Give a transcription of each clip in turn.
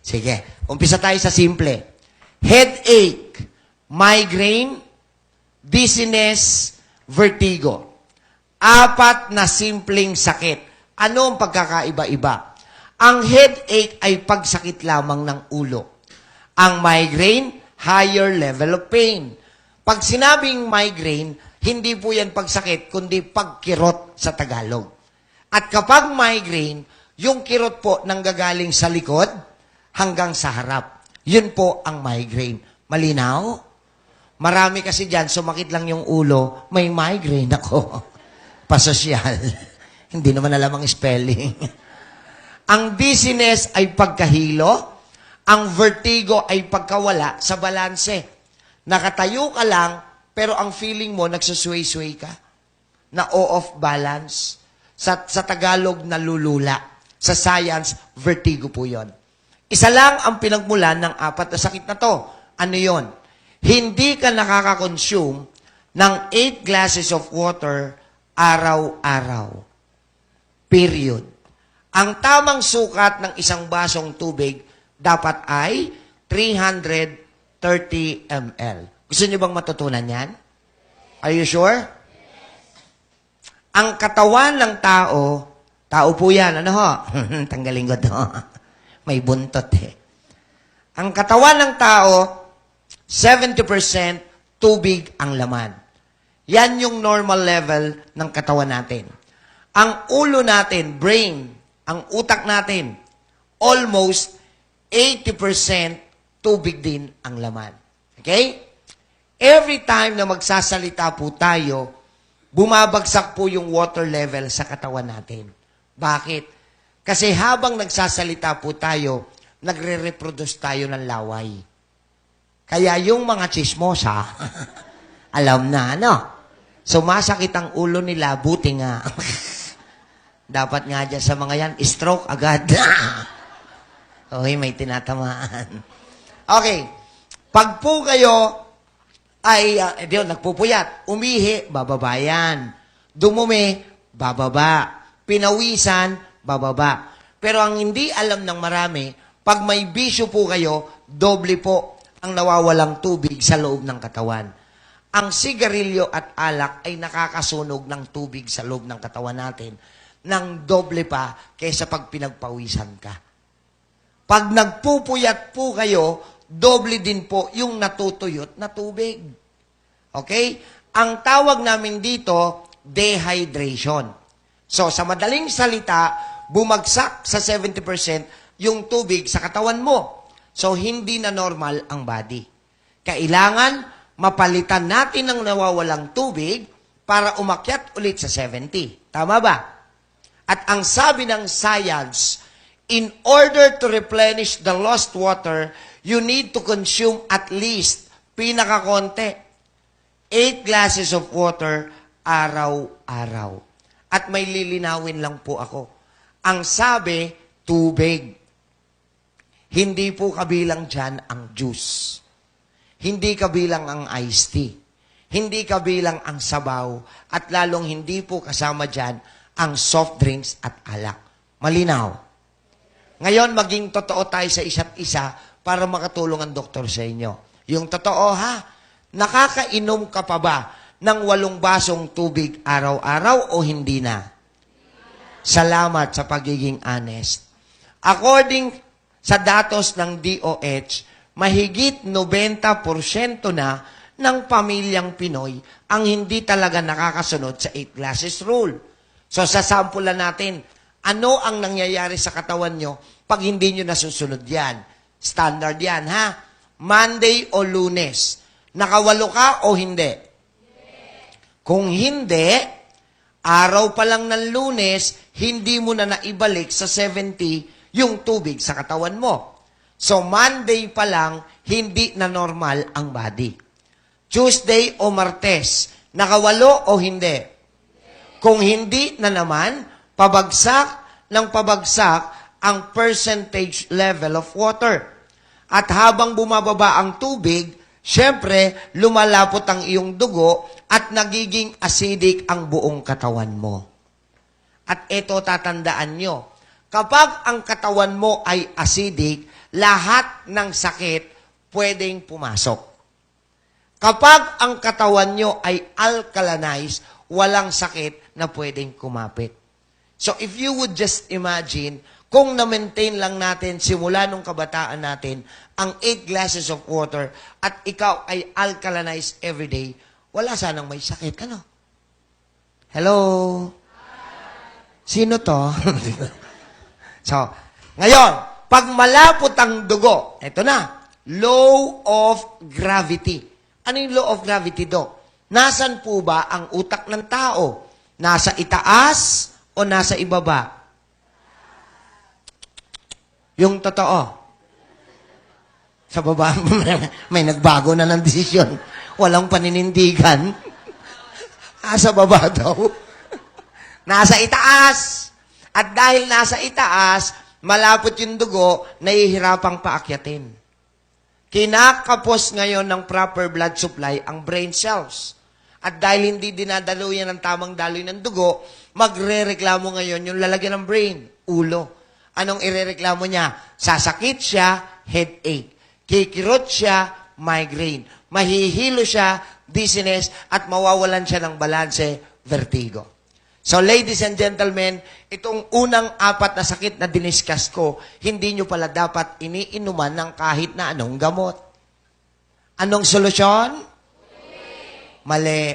Sige, umpisa tayo sa simple. Headache, migraine, dizziness, vertigo. 4 na simpleng sakit. Ano ang pagkakaiba-iba? Ang headache ay pagsakit lamang ng ulo. Ang migraine, higher level of pain. Pag sinabing migraine, hindi po yan pagsakit, kundi pagkirot sa Tagalog. At kapag migraine, yung kirot po nanggagaling sa likod hanggang sa harap. Yun po ang migraine. Malinaw? Marami kasi dyan, sumakit lang yung ulo, may migraine ako. Pasosyal. Hindi naman alam ang spelling. Ang dizziness ay pagkahilo. Ang vertigo ay pagkawala sa balanse. Nakatayo ka lang, pero ang feeling mo, nagsusway-sway ka. Na off balance. Sa Tagalog, nalulula. Sa science, vertigo po yon. Isa lang ang pinagmulan ng 4 na sakit na to. Ano yon? Hindi ka nakaka-consume ng 8 glasses of water araw-araw. Period. Ang tamang sukat ng isang basong tubig dapat ay 330 ml. Gusto niyo bang matutunan yan? Are you sure? Ang katawan ng tao po yan, ano ho? Tanggalin ko to. May buntot eh. Ang katawan ng tao, 70% tubig ang laman. Yan yung normal level ng katawan natin. Ang ulo natin, brain, ang utak natin, almost 80% tubig din ang laman. Okay? Every time na magsasalita po tayo, bumabagsak po yung water level sa katawan natin. Bakit? Kasi habang nagsasalita po tayo, nagre-reproduce tayo ng laway. Kaya yung mga chismosa, alam na, ano? Sumasakit ang ulo nila, buti nga. Dapat nga dyan sa mga yan, stroke agad. Okay, may tinatamaan. Okay, pag po kayo ay, nagpupuyat, umihi, bababa yan. Dumumi, bababa. Pinawisan, bababa. Pero ang hindi alam ng marami, pag may bisyo po kayo, doble po ang nawawalang tubig sa loob ng katawan. Ang sigarilyo at alak ay nakakasunog ng tubig sa loob ng katawan natin ng doble pa kaysa pag pinagpawisan ka. Pag nagpupuyat po kayo, doble din po yung natutuyot na tubig. Okay? Ang tawag namin dito, dehydration. So, sa madaling salita, bumagsak sa 70% yung tubig sa katawan mo. So, hindi na normal ang body. Kailangan mapalitan natin ang nawawalang tubig para umakyat ulit sa 70. Tama ba? At ang sabi ng science, in order to replenish the lost water, you need to consume at least, pinakakonte, 8 glasses of water araw-araw. At may lilinawin lang po ako. Ang sabi, tubig. Hindi po kabilang dyan ang juice. Hindi kabilang ang iced tea. Hindi kabilang ang sabaw. At lalong hindi po kasama dyan ang soft drinks at alak. Malinaw. Ngayon, maging totoo tayo sa isa't isa para makatulong ang doktor sa inyo. Yung totoo ha, nakakainom ka pa ba ng 8 basong tubig araw-araw o hindi na? Salamat sa pagiging honest. According sa datos ng DOH, mahigit 90% na ng pamilyang Pinoy ang hindi talaga nakakasunod sa 8 glasses rule. So, sasampulan natin, ano ang nangyayari sa katawan nyo pag hindi nyo nasusunod yan? Standard yan, ha? Monday o Lunes. Nakawalo ka o hindi? Kung hindi, araw pa lang ng Lunes, hindi mo na naibalik sa 70 yung tubig sa katawan mo. So, Monday pa lang, hindi na normal ang body. Tuesday o Martes, nakawalo o hindi? Kung hindi na naman, pabagsak ng pabagsak ang percentage level of water. At habang bumababa ang tubig, syempre, lumalapot ang iyong dugo at nagiging acidic ang buong katawan mo. At ito tatandaan nyo, kapag ang katawan mo ay acidic, lahat ng sakit pwedeng pumasok. Kapag ang katawan nyo ay alkalinized, walang sakit na pwedeng kumapit. So if you would just imagine, kung na-maintain lang natin simula nung kabataan natin ang 8 glasses of water at ikaw ay alkalinized every day, wala sanang may sakit. Ano? Hello? Sino to? So, ngayon, pag malapot ang dugo, ito na, law of gravity. Ano yung law of gravity, Dok? Nasaan po ba ang utak ng tao? Nasa itaas o nasa ibaba? Yung totoo. Sa baba, may nagbago na ng desisyon. Walang paninindigan. Sa baba daw. Nasa itaas. At dahil nasa itaas, malapot yung dugo, nahihirapang paakyatin. Kinakapos ngayon ng proper blood supply ang brain cells. At dahil hindi dinadalo yan ng tamang daloy ng dugo, magre-reklamo ngayon yung lalagyan ng brain, ulo. Anong irereklamo niya? Sasakit siya, headache. Kikirot siya, migraine. Mahihilo siya, dizziness, at mawawalan siya ng balanse, vertigo. So, ladies and gentlemen, itong unang 4 na sakit na diniscuss ko, hindi nyo pala dapat iniinuman ng kahit na anong gamot. Anong solusyon? Mali.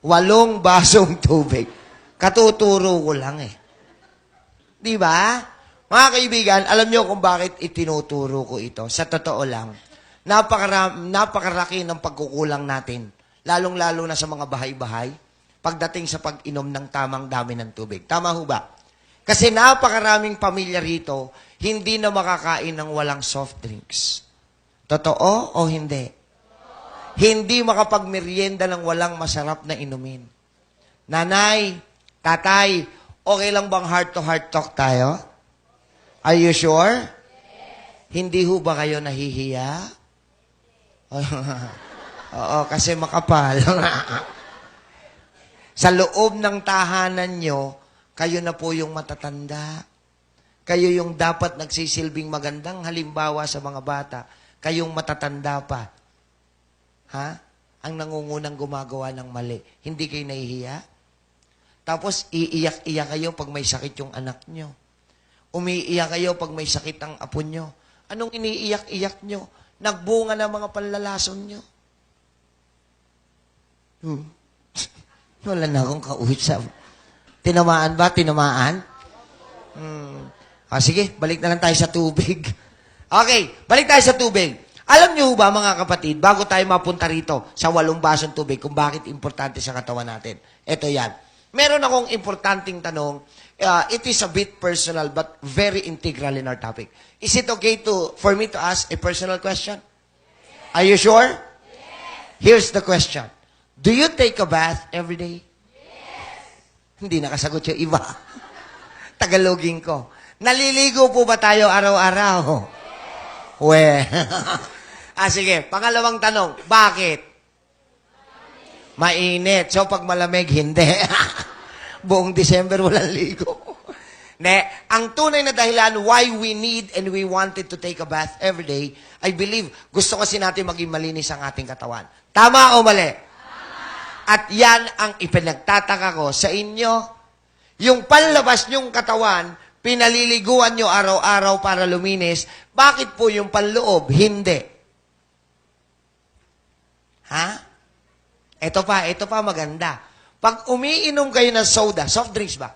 8 basong tubig. Katuturo ko lang eh. Di ba? Mga kaibigan, alam nyo kung bakit itinuturo ko ito. Sa totoo lang, napakaraki ng pagkukulang natin. Lalong-lalo na sa mga bahay-bahay. Pagdating sa pag-inom ng tamang dami ng tubig. Tama ho ba? Kasi napakaraming pamilya rito, hindi na makakain ng walang soft drinks. Totoo o hindi? Hindi makapagmeryenda ng walang masarap na inumin. Nanay, tatay, okay lang bang heart-to-heart talk tayo? Are you sure? Hindi ho ba kayo nahihiya? Oo, kasi makapal. Sa loob ng tahanan nyo, kayo na po yung matatanda. Kayo yung dapat nagsisilbing magandang halimbawa sa mga bata. Kayong matatanda pa. Ha? Ang nangungunang gumagawa ng mali. Hindi kayo nahihiya? Tapos, iiyak-iyak kayo pag may sakit yung anak nyo. Umiiyak kayo pag may sakit ang apo nyo. Anong iniiyak-iyak nyo? Nagbunga na mga panlalason nyo. Wala na akong kausap. Tinamaan ba? Tinamaan? Sige, balik na lang tayo sa tubig. Okay, balik tayo sa tubig. Alam niyo ba, mga kapatid, bago tayo mapunta rito sa 8 basong tubig, kung bakit importante sa katawan natin? Ito yan. Meron akong importanteng tanong. It is a bit personal but very integral in our topic. Is it okay for me to ask a personal question? Are you sure? Yes. Here's the question. Do you take a bath every day? Yes. Hindi nakasagot yung iba. Tagalogin ko. Naliligo po ba tayo araw-araw? Yes. Sige. Pangalawang tanong. Bakit? Mainit. So, pag malamig, hindi. Buong December, walang ligo. Ang tunay na dahilan why we need and we wanted to take a bath every day, I believe, gusto kasi natin maging malinis ang ating katawan. Tama o mali? At yan ang ipinagtataka ko sa inyo. Yung panlabas nyong katawan, pinaliliguan nyo araw-araw para luminis. Bakit po yung panloob? Hindi. Ha? Ito pa maganda. Pag umiinom kayo ng soda, soft drinks ba?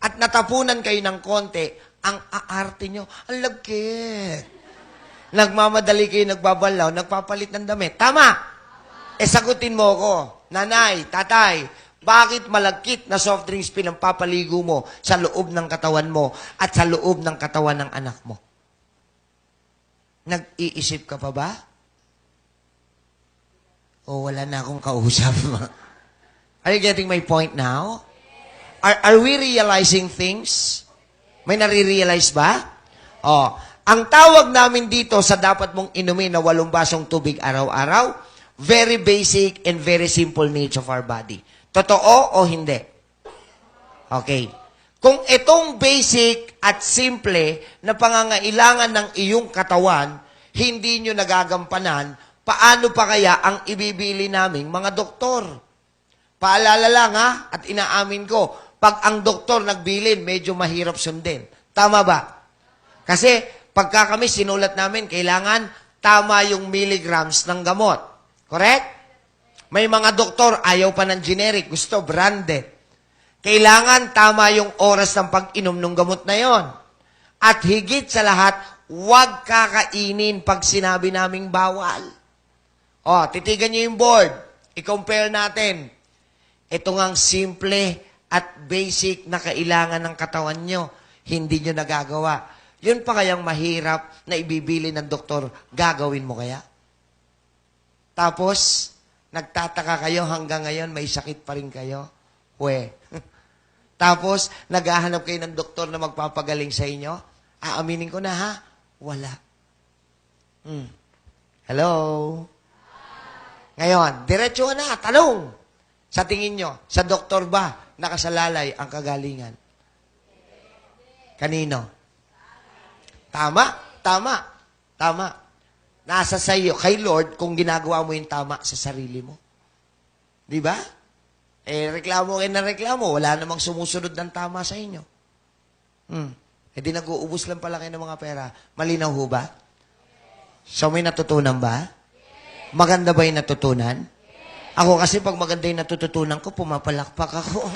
At natapunan kayo ng konti, ang aarte nyo, ang lagkit. Nagmamadali kayo, nagbabalaw, nagpapalit ng damit. Tama! Sagutin mo ko, nanay, tatay, bakit malagkit na soft drinks pinampapaligo mo sa loob ng katawan mo at sa loob ng katawan ng anak mo? Nag-iisip ka pa ba? O wala na akong kausap? Are you getting my point now? Are we realizing things? May nare-realize ba? Ang tawag namin dito sa dapat mong inumin na 8 basong tubig araw-araw, very basic and very simple needs of our body. Totoo o hindi? Okay. Kung itong basic at simple na pangangailangan ng iyong katawan, hindi nyo nagagampanan, paano pa kaya ang ibibili naming mga doktor? Paalala lang ha, at inaamin ko, pag ang doktor nagbilin, medyo mahirap sundin. Tama ba? Kasi pagka kami sinulat namin, kailangan tama yung milligrams ng gamot. Correct? May mga doktor, ayaw pa ng generic, gusto branded. Kailangan tama yung oras ng pag-inom ng gamot na yon. At higit sa lahat, huwag kakainin pag sinabi naming bawal. O, titigan nyo yung board. I-compare natin. Ito ngang simple at basic na kailangan ng katawan nyo. Hindi nyo nagagawa. Yun pa kayang mahirap na ibibili ng doktor, gagawin mo kaya? Tapos, nagtataka kayo hanggang ngayon, may sakit pa rin kayo. Tapos, naghahanap kayo ng doktor na magpapagaling sa inyo. Aaminin ko na ha, wala. Hello? Ngayon, diretso na, tanong. Sa tingin nyo, sa doktor ba nakasalalay ang kagalingan? Kanino? Tama, tama, tama. Nasa sa iyo, kay Lord, kung ginagawa mo yung tama sa sarili mo. Di ba? Reklamo kayo na reklamo, wala namang sumusunod ng tama sa inyo. Di nag-uubos lang pala kayo ng mga pera. Malinaw ho ba? So may natutunan ba? Maganda ba yung natutunan? Ako kasi pag maganda yung natututunan ko, pumapalakpak ako.